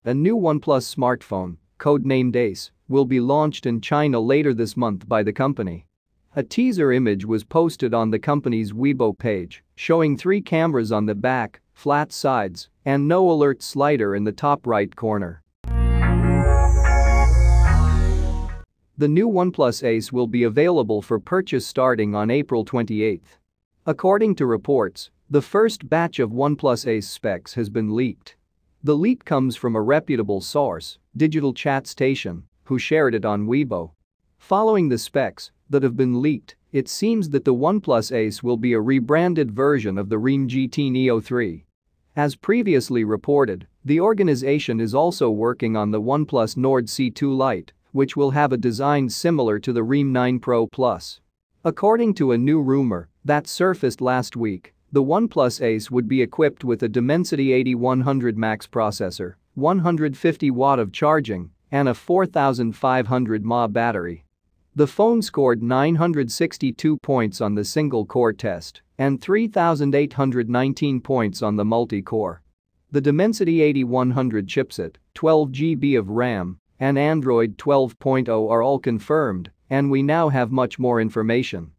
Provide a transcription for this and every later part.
A new OnePlus smartphone, codenamed Ace, will be launched in China later this month by the company. A teaser image was posted on the company's Weibo page, showing 3 cameras on the back, flat sides, and no alert slider in the top right corner. The new OnePlus Ace will be available for purchase starting on April 28. According to reports, the first batch of OnePlus Ace specs has been leaked. The leak comes from a reputable source, Digital Chat Station, who shared it on Weibo. Following the specs that have been leaked, it seems that the OnePlus Ace will be a rebranded version of the Realme GT Neo3. As previously reported, the organization is also working on the OnePlus Nord C2 Lite, which will have a design similar to the Realme 9 Pro Plus. According to a new rumor that surfaced last week, the OnePlus Ace would be equipped with a Dimensity 8100 Max processor, 150 watt of charging, and a 4500 mAh battery. The phone scored 962 points on the single-core test and 3,819 points on the multi-core. The Dimensity 8100 chipset, 12 GB of RAM, and Android 12.0 are all confirmed, and we now have much more information.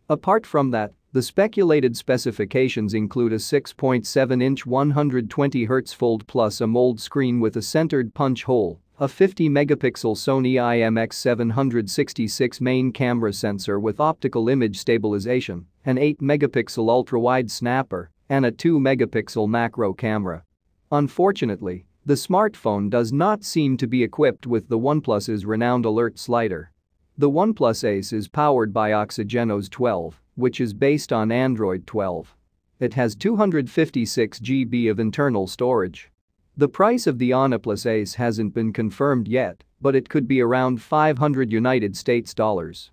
Apart from that, the speculated specifications include a 6.7-inch 120Hz Fold Plus AMOLED screen with a centered punch hole, a 50-megapixel Sony IMX766 main camera sensor with optical image stabilization, an 8-megapixel ultra-wide snapper, and a 2-megapixel macro camera. Unfortunately, the smartphone does not seem to be equipped with the OnePlus's renowned alert slider. The OnePlus Ace is powered by OXYGENOS 12, which is based on Android 12. It has 256 GB of internal storage. The price of the OnePlus Ace hasn't been confirmed yet, but it could be around $500.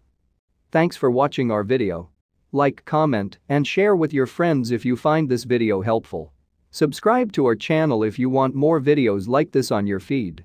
Thanks for watching our video. Like, comment, and share with your friends if you find this video helpful. Subscribe to our channel if you want more videos like this on your feed.